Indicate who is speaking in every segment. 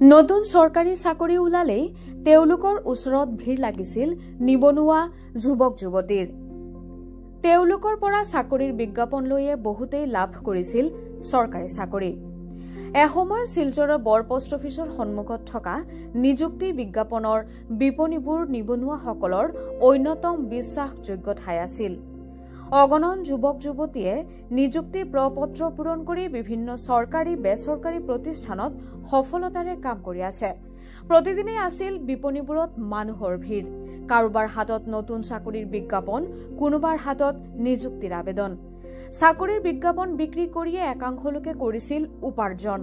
Speaker 1: নতুন চৰকাৰী চাকৰি ওলালেই তেওঁলোকৰ ওচৰত ভিৰ লাগিছিল নিবনুৱা যুৱক যুৱতীৰ। তেওঁলোকৰ পৰা চাকৰিৰ বিজ্ঞাপন লৈয়ে বহুতেই লাভ কৰিছিল চৰকাৰী চাকৰি। এসময়ত শিলচৰৰ বৰ পোষ্ট অফিচৰ সন্মুখত থকা নিযুক্তি বিজ্ঞাপনৰ বিপণীবোৰ নিবনুৱাসকলৰ অন্যতম বিশ্বাসযোগ্য ঠাই আছিল। অগণন যুৱক যুৱতীয়ে নিযুক্তি প্ৰপত্ৰ পূৰণ কৰি বিভিন্ন চৰকাৰী বেচৰকাৰী প্ৰতিষ্ঠানত সফলতাৰে কাম কৰি আছে। প্ৰতিদিনে আছিল বিপণীবোৰত মানুহৰ ভিৰ। কাৰোবাৰ হাতত নতুন চাকৰিৰ বিজ্ঞাপন, কোনোবাৰ হাতত নিযুক্তিৰ আবেদন। চাকৰিৰ বিজ্ঞাপন বিক্ৰী কৰিয়ে একাংশ লোকে কৰিছিল উপাৰ্জন।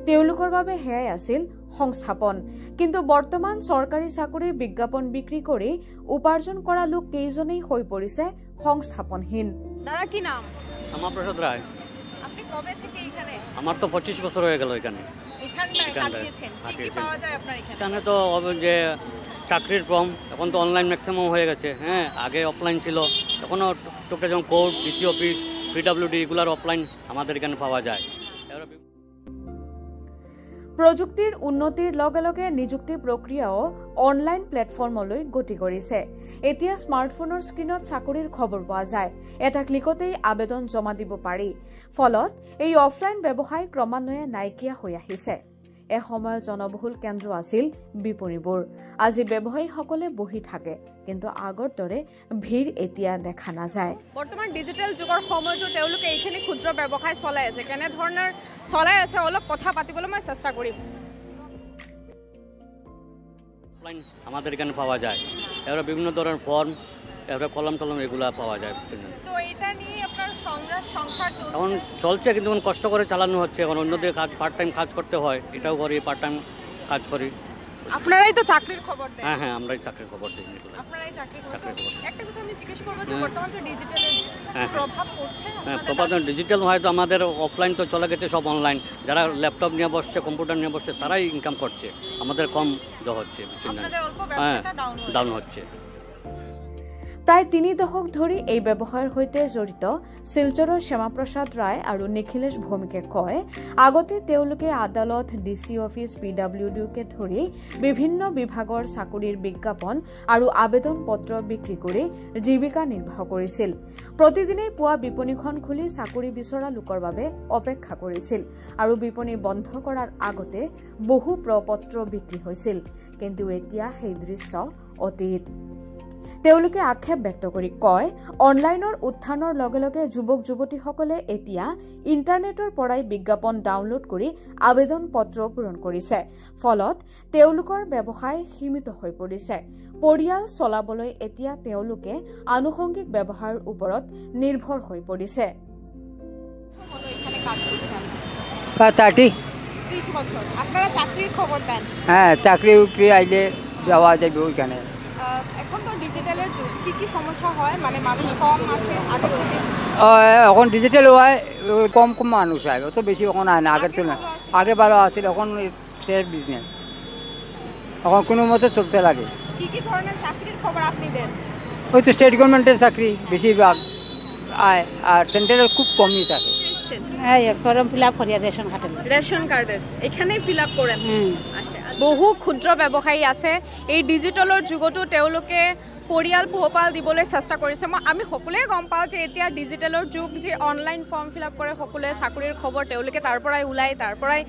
Speaker 1: তেওঁলোকৰ বাবে সেয়াই আছিল সংস্থাপন। কিন্তু বৰ্তমান চৰকাৰী চাকৰিৰ বিজ্ঞাপন বিক্ৰী কৰি উপাৰ্জন কৰা লোক কেইজনেই হৈ পৰিছে সংস্থাপনহীন।
Speaker 2: দাদা কি নাম?
Speaker 3: শ্যামাপ্রসাদ রায়।
Speaker 2: আপনি কবে থেকে এখানে?
Speaker 3: আমার তো 25 বছর হয়ে গেল এখানে।
Speaker 2: এখানটায় কাটিয়েছেন। কি পাওয়া যায় আপনার এখানে?
Speaker 3: এখানে তো যে চাকরির ফর্ম, এখন তো অনলাইন ম্যাক্সিমাম হয়ে গেছে। হ্যাঁ, আগে অফলাইন ছিল, এখনও টুকটাক যেমন কোর্ট, ডিসি অফিস, পিডব্লিউডি এগুলার অফলাইন আমাদের এখানে পাওয়া যায়।
Speaker 1: প্ৰযুক্তিৰ উন্নতিৰ লগে লগে নিযুক্তি প্ৰক্ৰিয়াও অনলাইন প্লেটফৰ্মলৈ গতি কৰিছে। এতিয়া স্মাৰ্টফোনৰ স্ক্ৰীণত চাকৰিৰ খবৰ পোৱা যায়। এটা ক্লিকতেই আবেদন জমা দিব পাৰি। ফলত এই অফলাইন ব্যৱসায় ক্ৰমান্বয়ে নাইকিয়া হৈ আহিছে। এসময়ত জনবহুল কেন্দ্ৰ আছিল বিপণীবোৰ। আজি ব্যৱসায়ীসকলে বহি থাকে, কিন্তু আগৰ দৰে ভিৰ এতিয়া দেখা নাযায়।
Speaker 2: বৰ্তমান ডিজিটেল যুগৰ সময়তো তেওঁলোকে এইখিনি ক্ষুদ্ৰ ব্যৱসায় চলাই আছে। কেনেধৰণৰ চলাই আছে অলপ কথা পাতিবলৈ মই চেষ্টা কৰিম।
Speaker 3: অফলাইন আমাদের এখানে পাওয়া যায়। এবার বিভিন্ন ধরনের ফর্ম, এবার কলম টলম এগুলা পাওয়া যায়।
Speaker 2: তো এটা নিয়ে আপনার সংসার
Speaker 3: এখন চলছে, কিন্তু এখন কষ্ট করে চালানো হচ্ছে। এখন অন্যদের কাজ পার্ট টাইম কাজ করতে হয়, এটাও করি, পার্ট টাইম কাজ করি।
Speaker 2: আপনারাই তো চাকরির খবর দেন।
Speaker 3: হ্যাঁ হ্যাঁ, আমরাই চাকরির খবর দিই।
Speaker 2: আপনারাই চাকরির খবর। একটা কথা আমি জিজ্ঞেস করব যে বর্তমানে তো ডিজিটালের প্রভাব পড়ছে।
Speaker 3: হ্যাঁ, প্রভাব ডিজিটাল হয়তো আমাদের অফলাইন তো চলে গেছে, সব অনলাইন। যারা ল্যাপটপ নিয়ে বসছে, কম্পিউটার নিয়ে বসছে, তারাই ইনকাম করছে। আমাদের কম হচ্ছে, ডাউন হচ্ছে।
Speaker 1: প্ৰায় 3 দশক ধৰি এই ব্যৱসায়ৰ সৈতে জড়িত শিলচৰৰ শ্যামাপ্ৰসাদ ৰায় আৰু নিখিলেশ ভৌমিকে কয়, আগতে তেওঁলোকে আদালত, ডিচি অফিচ, পিডব্লিউডিকে ধৰি বিভিন্ন বিভাগৰ চাকৰিৰ বিজ্ঞাপন আৰু আবেদন পত্ৰ বিক্ৰী কৰি জীৱিকা নিৰ্বাহ কৰিছিল। প্ৰতিদিনেই পুৱা বিপণীখন খুলি চাকৰি বিচৰা লোকৰ বাবে অপেক্ষা কৰিছিল আৰু বিপণী বন্ধ কৰাৰ আগতে বহু প্ৰপত্ৰ বিক্ৰী হৈছিল। কিন্তু এতিয়া সেই দৃশ্য অতীত। তেওঁলোকে আক্ষেপ ব্যক্ত কৰি কয়, অনলাইনৰ উত্থানৰ লগে লগে যুৱক যুৱতীসকলে এতিয়া ইণ্টাৰনেটৰ পৰাই বিজ্ঞাপন ডাউনলোড কৰি আবেদন পত্ৰ পূৰণ কৰিছে। ফলত তেওঁলোকৰ ব্যৱসায় সীমিত হৈ পৰিছে। পৰিয়াল চলাবলৈ এতিয়া তেওঁলোকে আনুষংগিক ব্যৱসায়ৰ ওপৰত নিৰ্ভৰ হৈ পৰিছে।
Speaker 2: আপনারা চাকরির খবর দেন?
Speaker 4: হ্যাঁ, চাকরি উকরি আইলে যাওয়া যাবে ওইখানে।
Speaker 2: এখন তো ডিজিটালের যুগ, কি কি সমস্যা হয়? মানে মানুষ কম আসে আগে থেকে?
Speaker 4: এখন ডিজিটাল হয়, কম কম মানুষ হয়, অত বেশি এখন হয় না। আগের তুলনায় আগে ভালো আছিল, এখন শেষ বিজনেস, এখন কোনো মতে চলতে লাগে।
Speaker 2: কি কি ধরনের চাকরির খবর আপনি দেন?
Speaker 4: ওই তো স্টেট গভর্নমেন্টের চাকরি বেশিরভাগ আয়, আর সেন্ট্রালের খুব কমই থাকে।
Speaker 5: ফর্ম ফিল আপ করি
Speaker 2: রেশন কার্ডের এখানেই ফিল আপ করেন। বহু ক্ষুদ্ৰ ব্যৱসায়ী আছে। এই ডিজিটেলৰ যুগতো তেওঁলোকে পৰিয়াল পোহপাল দিবলৈ চেষ্টা কৰিছে। আমি সকলোৱে গম পাওঁ যে এতিয়া ডিজিটেলৰ যুগ, যে অনলাইন ফৰ্ম ফিল আপ কৰে সকলোৱে চাকৰিৰ খবৰ, তেওঁলোকে তাৰ পৰাই ওলায়, তাৰ পৰাই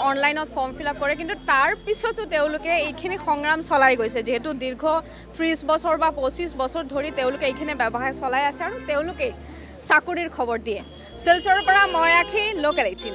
Speaker 2: অনলাইনত ফৰ্ম ফিল আপ কৰে। কিন্তু তাৰ পিছতো তেওঁলোকে এইখিনি সংগ্ৰাম চলাই গৈছে, যিহেতু দীৰ্ঘ 30 বছৰ বা 25 বছৰ ধৰি তেওঁলোকে এইখিনি ব্যৱসায় চলাই আছে আৰু তেওঁলোকে চাকৰিৰ খবৰ দিয়ে। শিলচৰৰ পৰা মই আখি, লোকেল 18।